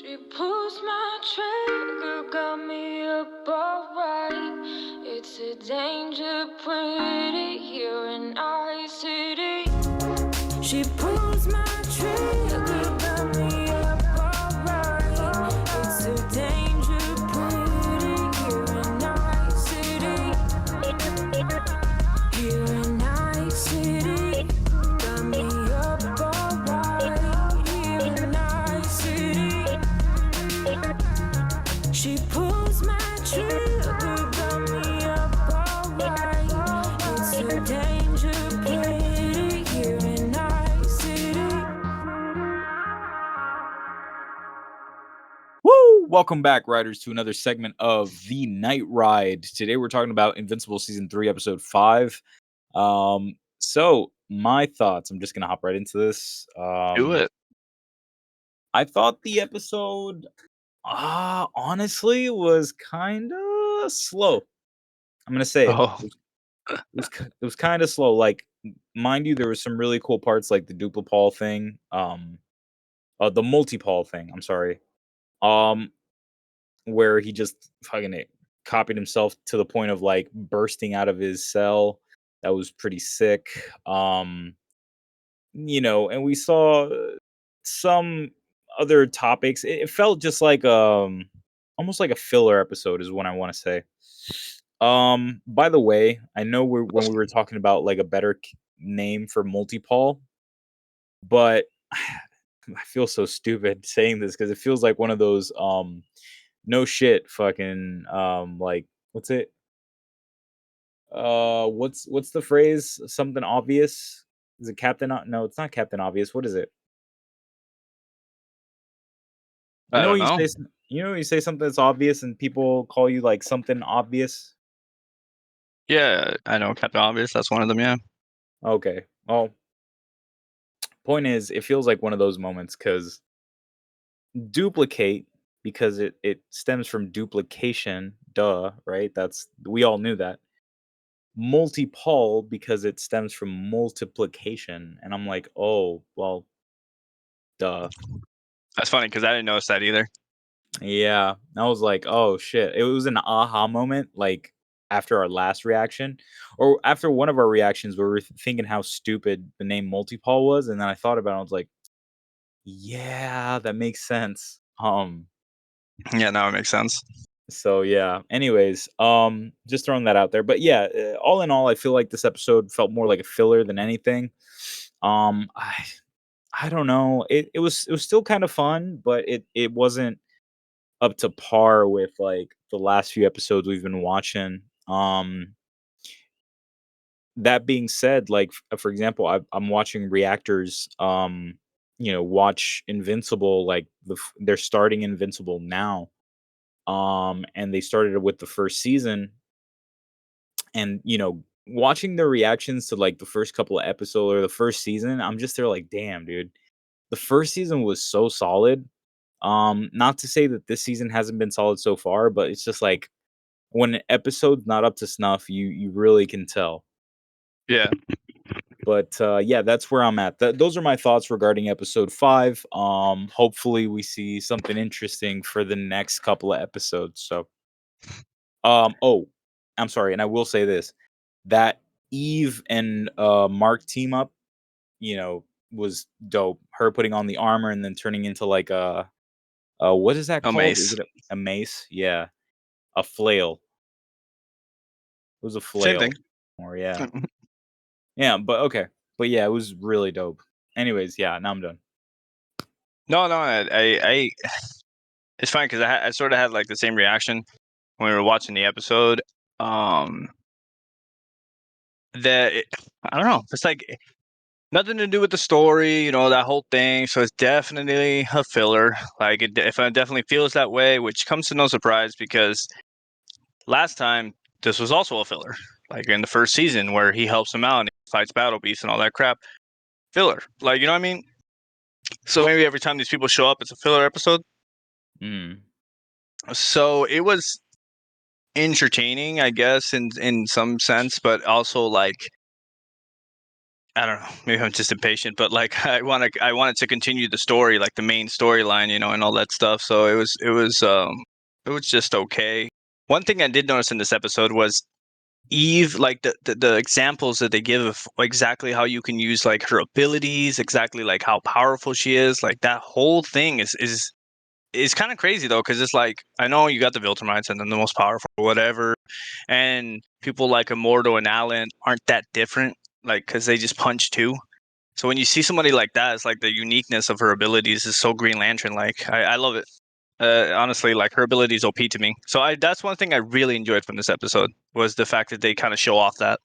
She pulls my trigger, got me up alright. It's a danger pretty here in our city. She pulls my trigger, got me up alright. It's a danger pretty here in our city. Here in our city, got me up alright. Here in our city. She pulls my trigger, got me up alright. It's a danger pretty here in our city. Woo! Welcome back, riders, to another segment of The Night Ride. Today we're talking about Invincible Season 3, Episode 5. So my thoughts, I'm just going to hop right into this. Do it. I thought the episode, honestly, was kind of slow. I'm going to say it. Oh, It was kind of slow. Like, mind you, there was some really cool parts like the Duplapol thing, the Multipol thing, I'm sorry. Where he just fucking copied himself to the point of like bursting out of his cell. That was pretty sick. And we saw some other topics. It felt just like almost like a filler episode is what I want to say. By the way, I know when we were talking about like a better name for Multipol, but I feel so stupid saying this because it feels like one of those no shit fucking like what's it what's the phrase, something obvious? Is it no, it's not Captain Obvious. What is it? I don't know. You know when you say something that's obvious and people call you like something obvious? Yeah, I know Captain Obvious. That's one of them. Yeah. Okay, well, point is it feels like one of those moments because duplicate, because it stems from duplication, duh, right? That's, we all knew that. Multipole because it stems from multiplication, and I'm like, oh well, duh. That's funny because I didn't notice that either. Yeah, I was like, oh shit. It was an aha moment, like after our last reaction, or after one of our reactions where we were thinking how stupid the name Multipole was, and then I thought about it, I was like, yeah, that makes sense. Yeah, now it makes sense. So yeah. Anyways, just throwing that out there. But yeah, all in all, I feel like this episode felt more like a filler than anything. Um, I I don't know. It was still kind of fun, but it wasn't up to par with like the last few episodes we've been watching. That being said, like for example, I'm watching reactors. Watch Invincible. Like they're starting Invincible now. And they started it with the first season, and watching their reactions to like the first couple of episodes or the first season, I'm just there like, damn, dude, the first season was so solid. Not to say that this season hasn't been solid so far, but it's just like when an episode's not up to snuff, you really can tell. Yeah. But yeah, that's where I'm at. Those are my thoughts regarding episode 5. Hopefully we see something interesting for the next couple of episodes. So oh, I'm sorry, and I will say this. That Eve and Mark team up, was dope. Her putting on the armor and then turning into like a what is that A called? Is mace. it a mace? Yeah. A flail. It was a Same thing. flail. Or yeah. Yeah, but okay. But yeah, it was really dope. Anyways, yeah, now I'm done. No, I it's fine because I sort of had like the same reaction when we were watching the episode. Um, I don't know. It's like nothing to do with the story, that whole thing. So it's definitely a filler. Like if it definitely feels that way, which comes to no surprise because last time this was also a filler. Like in the first season where he helps him out and he fights battle beasts and all that crap. Filler. Like, you know what I mean? So maybe every time these people show up, it's a filler episode. Mm. So it was entertaining, I guess, in some sense, but also like I don't know. Maybe I'm just impatient, but like I wanted to continue the story, like the main storyline, and all that stuff. So it was just okay. One thing I did notice in this episode was Eve, like the examples that they give of exactly how you can use like her abilities, exactly like how powerful she is. Like that whole thing is kind of crazy though, because it's like I know you got the Viltrumites and then the most powerful, whatever, and people like Immortal and Alan aren't that different, like because they just punch too. So when you see somebody like that, it's like the uniqueness of her abilities is so Green Lantern like. I love it. Honestly, like her abilities OP to me. So that's one thing I really enjoyed from this episode was the fact that they kind of show off that.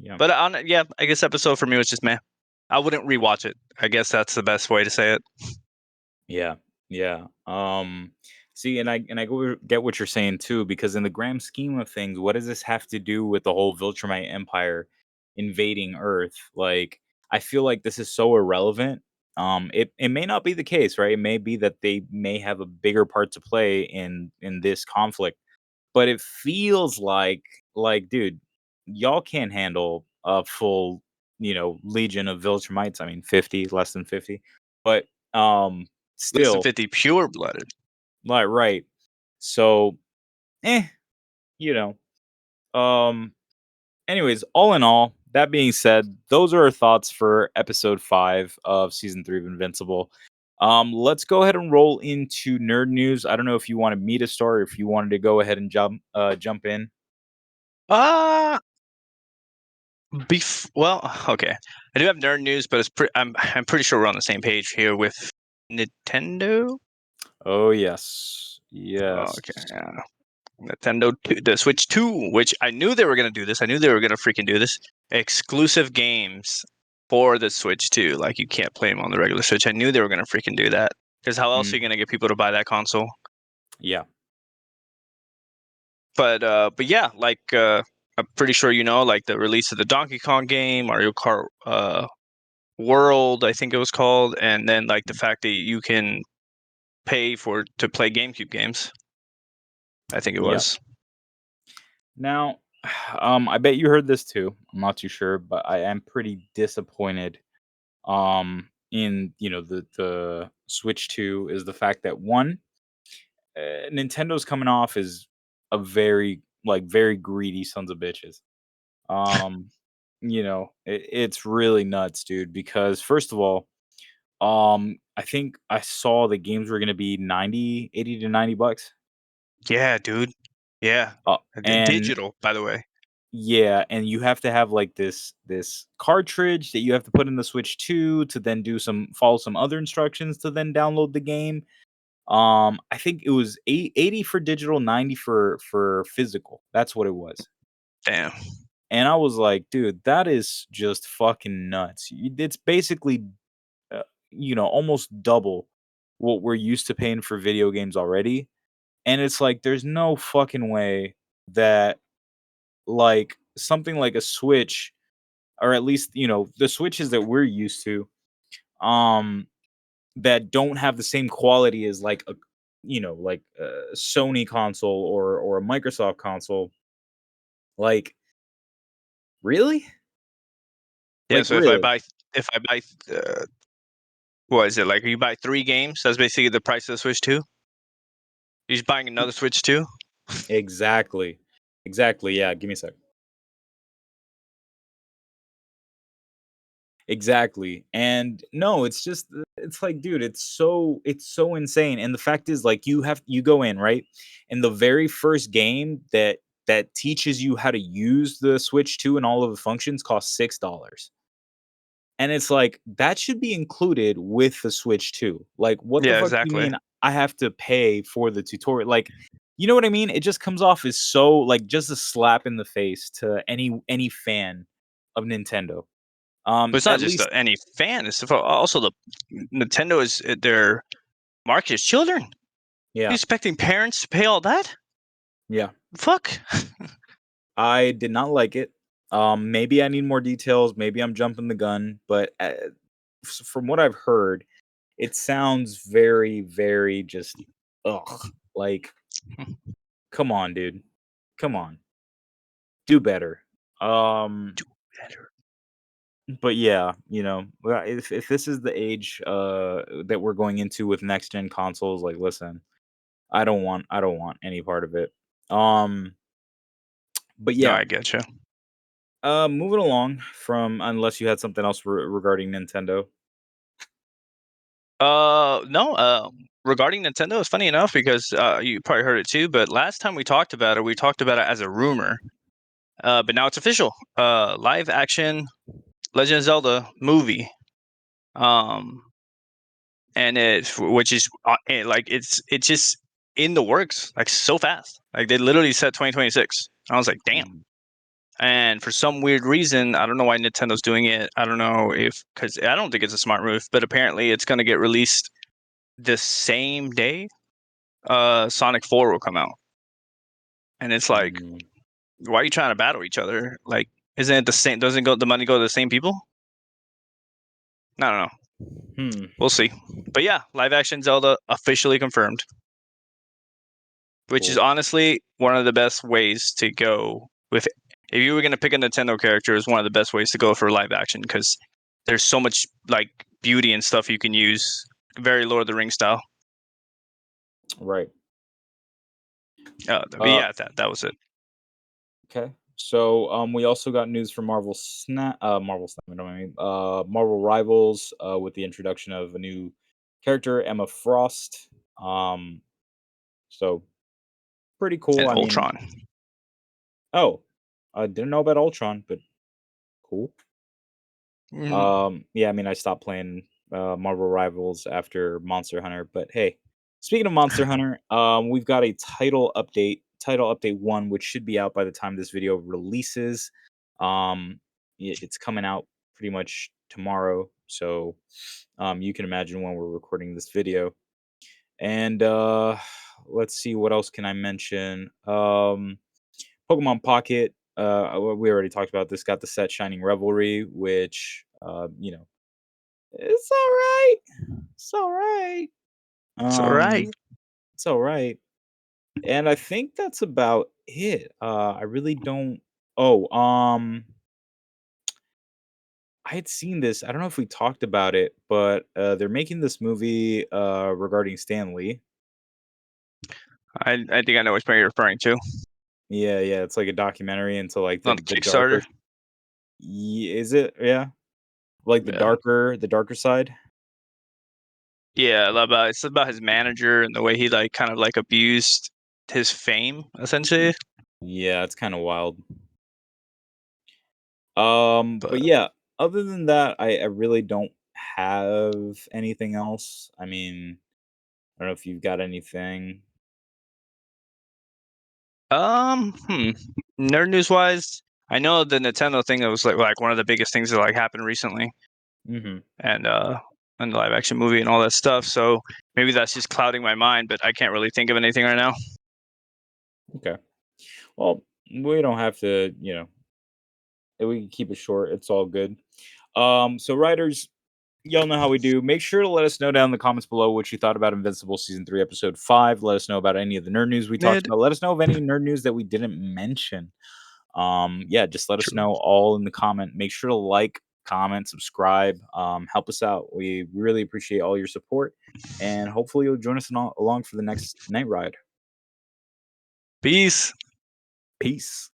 Yeah. But yeah, I guess episode for me was just meh. I wouldn't rewatch it. I guess that's the best way to say it. Yeah, yeah. See, and get what you're saying too, because in the grand scheme of things, what does this have to do with the whole Viltrumite Empire invading Earth? Like, I feel like this is so irrelevant. It may not be the case, right? It may be that they may have a bigger part to play in this conflict, but it feels like, dude, y'all can't handle a full, legion of Viltrumites. I mean, 50, less than 50, but Less than still, 50 pure blooded. like, right. So, eh, you know. Um, anyways, all in all, that being said, those are our thoughts for episode 5 of season 3 of Invincible. Let's go ahead and roll into nerd news. I don't know if you wanted me to start or if you wanted to go ahead and jump in. Uh well, okay. I do have nerd news, but I'm pretty sure we're on the same page here with Nintendo. Oh yes. Yes. Okay, yeah. Nintendo 2, the Switch 2, which I knew they were going to do this. I knew they were going to freaking do this. Exclusive games for the Switch 2. Like, you can't play them on the regular Switch. I knew they were going to freaking do that. Because how else are you Mm, going to get people to buy that console? yeah. But yeah, like, I'm pretty sure like the release of the Donkey Kong game, Mario Kart World, I think it was called, and then like the fact that you can pay to play GameCube games. I think it Yep. was. Now, I bet you heard this too. I'm not too sure, but I am pretty disappointed in the Switch 2 is the fact that one, Nintendo's coming off as a very greedy sons of bitches. Um, it's really nuts, dude, because first of all, I think I saw the games were gonna be 80 to $90. Yeah, dude. Yeah. And Digital, by the way. yeah, and you have to have like this cartridge that you have to put in the Switch 2 to then follow some other instructions to then download the game. I think it was 80 for digital, 90 for physical. That's what it was. Damn. And I was like, dude, that is just fucking nuts. It's basically almost double what we're used to paying for video games already. And it's like there's no fucking way that like something like a Switch, or at least, the Switches that we're used to, um, that don't have the same quality as like a Sony console or a Microsoft console. Like, really? Yeah, Like, so really? if I buy what is it? Like you buy 3 games, that's basically the price of the Switch 2. You're just buying E another Switch 2? exactly. Exactly, yeah, give me a sec. Exactly. And no, it's just it's like, dude, it's so insane. And the fact is, like, you go in, right? And the very first game that teaches you how to use the Switch 2 and all of the functions costs $6. And it's like, that should be included with the Switch 2. Like, what the Yeah, fuck do you exactly. mean I have to pay for the tutorial? Like, you know what I mean? It just comes off as so like just a slap in the face to any fan of Nintendo. But it's not At just least any fan. It's also the Nintendo is their market is children. You yeah. expecting parents to pay all that? Yeah. Fuck. I did not like it. Maybe I need more details. Maybe I'm jumping the gun, but from what I've heard, it sounds very, very just ugh. Like, come on, dude. Come on, do better. Um, Do better. but yeah, if this is the age that we're going into with next gen consoles, like listen, I don't want any part of it. Um but No, yeah, I get you. moving along from unless you had something else regarding Nintendo. No. Regarding Nintendo, it's funny enough because you probably heard it too. But last time we talked about it as a rumor. But now it's official. Live action Legend of Zelda movie. Um, and which is like it's just in the works like so fast. Like they literally said 2026. I was like, damn. Mm, And for some weird reason, I don't know why Nintendo's doing it. I don't know if because I don't think it's a smart move, but apparently it's going to get released the same day Sonic 4 will come out. And it's like, mm, why are you trying to battle each other? Like, isn't it the same? Doesn't go the money go to the same people? I don't know. hmm. We'll see. But yeah, live action Zelda officially confirmed, which is Cool. honestly one of the best ways to go with. If you were going to pick a Nintendo character, is one of the best ways to go for live action because there's so much like beauty and stuff you can use. Very Lord of the Rings style. Right. But Uh yeah, that was it. okay. So we also got news from Marvel Snap, Marvel Rivals with the introduction of a new character, Emma Frost. Um so pretty cool. And I mean, Ultron. oh, I didn't know about Ultron, but cool. Mhm. Yeah, I mean, I stopped playing Marvel Rivals after Monster Hunter, but hey, speaking of Monster Hunter, we've got a title update one, which should be out by the time this video releases. It's coming out pretty much tomorrow, so you can imagine when we're recording this video. And let's see, what else can I mention? Pokemon Pocket. We already talked about this. Got the set Shining Revelry, which it's all right. It's all right. It's all right. It's all right. And I think that's about it. I really don't. Oh, I had seen this. I don't know if we talked about it, but they're making this movie regarding Stan Lee. I think I know which one you're referring to. Yeah, yeah. It's like a documentary into like On the the Kickstarter. darker. Is it? Yeah, like Yeah. the darker side. Yeah, it's about his manager and the way he like kind of like abused his fame essentially. Yeah, it's kind of wild. But But yeah, other than that, I really don't have anything else. I mean, I don't know if you've got anything. hmm. Nerd news wise, I know the Nintendo thing that was like one of the biggest things that like happened recently, Hmm. and and the live action movie and all that stuff. So maybe that's just clouding my mind, but I can't really think of anything right now. Okay. Well, we don't have to, we can keep it short. It's all good. So writers, y'all know how we do. Make sure to let us know down in the comments below what you thought about Invincible season 3, episode 5. Let us know about any of the nerd news we talked Mid. about. Let us know of any nerd news that we didn't mention. Yeah, just let us True. know all in the comment. Make sure to like, comment, subscribe. Help us out. We really appreciate all your support, and hopefully you'll join us along for the next night ride. Peace. Peace.